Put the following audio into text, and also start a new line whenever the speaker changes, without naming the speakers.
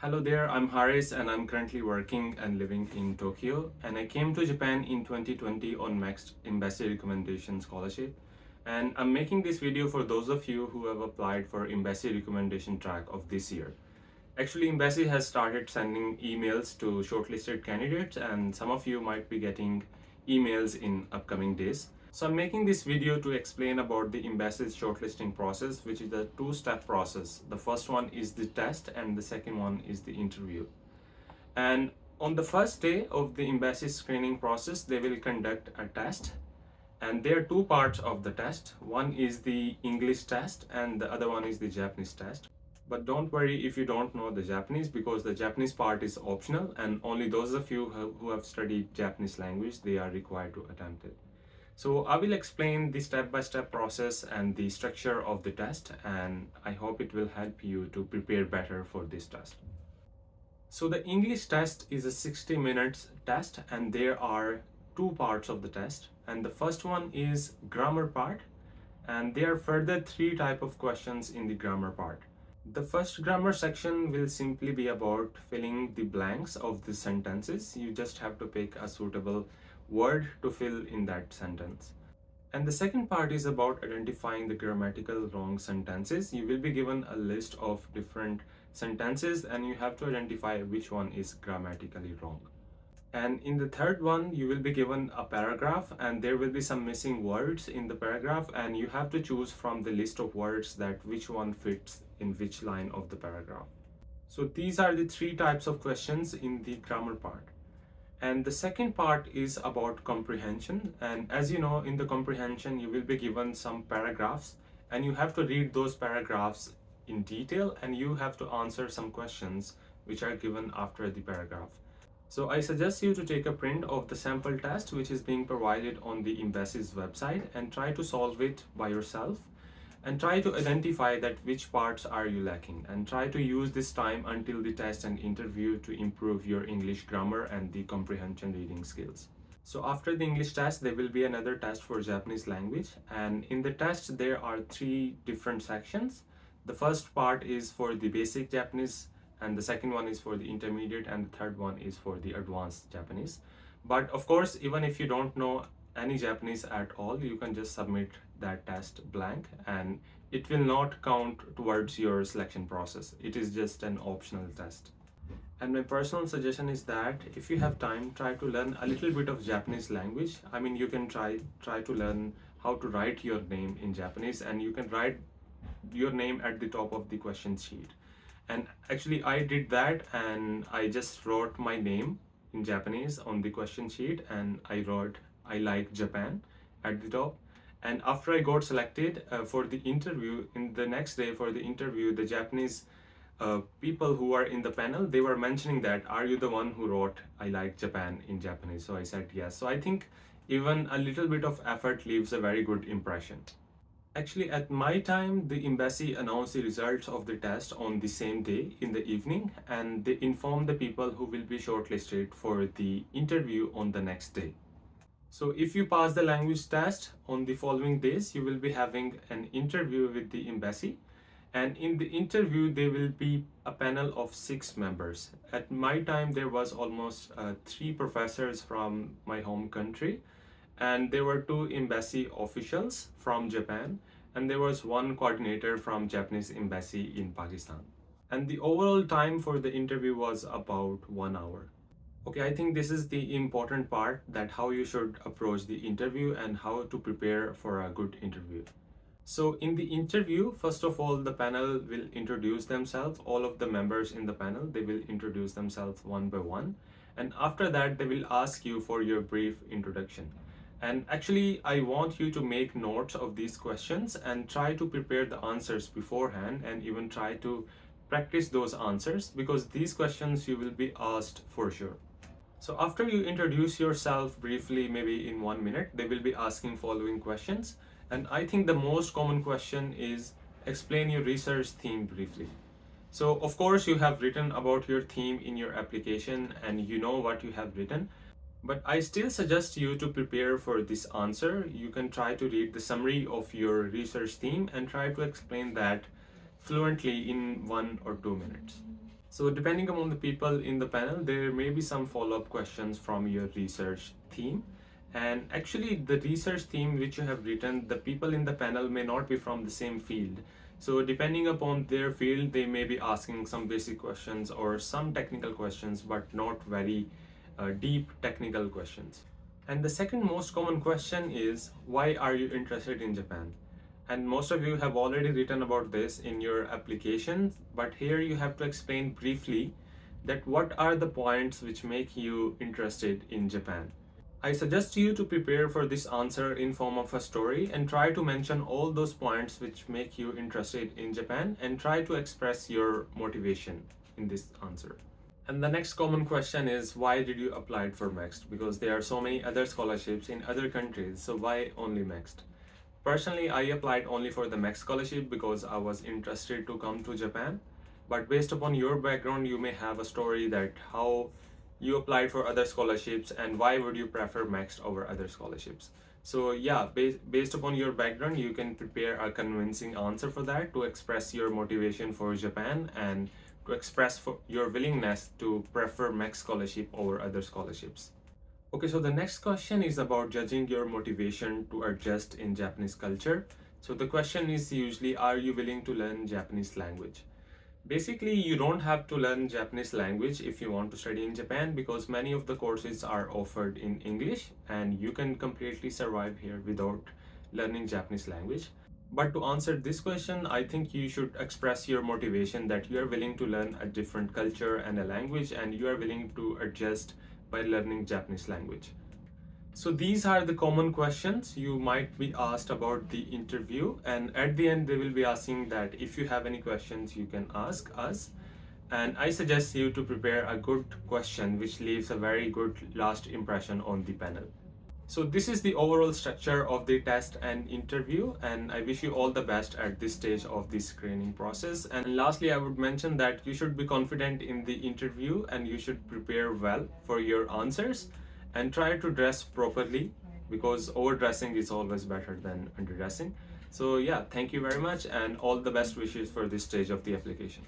Hello there, I'm Haris and I'm currently working and living in Tokyo. And I came to Japan in 2020 on MEXT Embassy Recommendation Scholarship. And I'm making this video for those of you who have applied for Embassy Recommendation track of this year. Actually, Embassy has started sending emails to shortlisted candidates, and some of you might be getting emails in upcoming days. So I'm making this video to explain about the Embassy's shortlisting process, which is a two-step process. The first one is the test and the second one is the interview. And on the first day of the Embassy screening process, they will conduct a test. And there are two parts of the test. One is the English test and the other one is the Japanese test. But don't worry if you don't know the Japanese, because the Japanese part is optional and only those of you who have studied Japanese language, they are required to attempt it. So I will explain the step-by-step process and the structure of the test, and I hope it will help you to prepare better for this test. So the English test is a 60 minutes test and there are two parts of the test. And the first one is grammar part, and there are further three type of questions in the grammar part. The first grammar section will simply be about filling the blanks of the sentences. You just have to pick a suitable word to fill in that sentence. And the second part is about identifying the grammatical wrong sentences. You will be given a list of different sentences and you have to identify which one is grammatically wrong. And in the third one, you will be given a paragraph and there will be some missing words in the paragraph, and you have to choose from the list of words that which one fits in which line of the paragraph. So these are the three types of questions in the grammar part. And the second part is about comprehension. And as you know, in the comprehension, you will be given some paragraphs and you have to read those paragraphs in detail and you have to answer some questions which are given after the paragraph. So I suggest you to take a print of the sample test which is being provided on the Embassy's website and try to solve it by yourself and try to identify that which parts are you lacking, and try to use this time until the test and interview to improve your English grammar and the comprehension reading skills. So after the English test, there will be another test for Japanese language, and in the test there are three different sections. The first part is for the basic Japanese, and the second one is for the intermediate, and the third one is for the advanced Japanese. But of course, even if you don't know any Japanese at all, you can just submit that test blank and it will not count towards your selection process. It is just an optional test. And my personal suggestion is that if you have time, try to learn a little bit of Japanese language. I mean, you can try to learn how to write your name in Japanese, and you can write your name at the top of the question sheet. And actually I did that and I just wrote my name in Japanese on the question sheet and I wrote I like Japan at the top. And after I got selected for the interview, in the next day for the interview, the Japanese people who are in the panel, they were mentioning that, are you the one who wrote I like Japan in Japanese? So I said yes. So I think even a little bit of effort leaves a very good impression. Actually, at my time, the embassy announced the results of the test on the same day in the evening, and they informed the people who will be shortlisted for the interview on the next day. So if you pass the language test on the following days, you will be having an interview with the embassy. And in the interview, there will be a panel of 6 members. At my time, there was almost 3 professors from my home country, and there were 2 embassy officials from Japan, and there was 1 coordinator from Japanese embassy in Pakistan. And the overall time for the interview was about 1 hour. Okay, I think this is the important part, that how you should approach the interview and how to prepare for a good interview. So in the interview, first of all, the panel will introduce themselves. All of the members in the panel, they will introduce themselves one by one. And after that, they will ask you for your brief introduction. And actually, I want you to make notes of these questions and try to prepare the answers beforehand and even try to practice those answers, because these questions you will be asked for sure. So after you introduce yourself briefly, maybe in 1 minute, they will be asking following questions. And I think the most common question is, explain your research theme briefly. So of course you have written about your theme in your application and you know what you have written, but I still suggest you to prepare for this answer. You can try to read the summary of your research theme and try to explain that fluently in 1 or 2 minutes. So depending upon the people in the panel, there may be some follow-up questions from your research theme. And actually the research theme which you have written, the people in the panel may not be from the same field. So depending upon their field, they may be asking some basic questions or some technical questions, but not very deep technical questions. And the second most common question is, why are you interested in Japan? And most of you have already written about this in your applications, but here you have to explain briefly that what are the points which make you interested in Japan. I suggest you to prepare for this answer in form of a story and try to mention all those points which make you interested in Japan and try to express your motivation in this answer. And the next common question is, why did you apply for MEXT? Because there are so many other scholarships in other countries, so why only MEXT? Personally, I applied only for the MEXT scholarship because I was interested to come to Japan. But based upon your background, you may have a story that how you applied for other scholarships and why would you prefer MEXT over other scholarships. So yeah, based upon your background, you can prepare a convincing answer for that to express your motivation for Japan and to express for your willingness to prefer MEXT scholarship over other scholarships. Okay, so the next question is about judging your motivation to adjust in Japanese culture. So the question is usually, are you willing to learn Japanese language? Basically, you don't have to learn Japanese language if you want to study in Japan because many of the courses are offered in English and you can completely survive here without learning Japanese language. But to answer this question, I think you should express your motivation that you are willing to learn a different culture and a language and you are willing to adjust by learning Japanese language. So these are the common questions you might be asked about the interview, and at the end they will be asking that if you have any questions you can ask us, and I suggest you to prepare a good question which leaves a very good last impression on the panel. So this is the overall structure of the test and interview, and I wish you all the best at this stage of the screening process. And lastly, I would mention that you should be confident in the interview and you should prepare well for your answers and try to dress properly because overdressing is always better than underdressing. So yeah, thank you very much and all the best wishes for this stage of the application.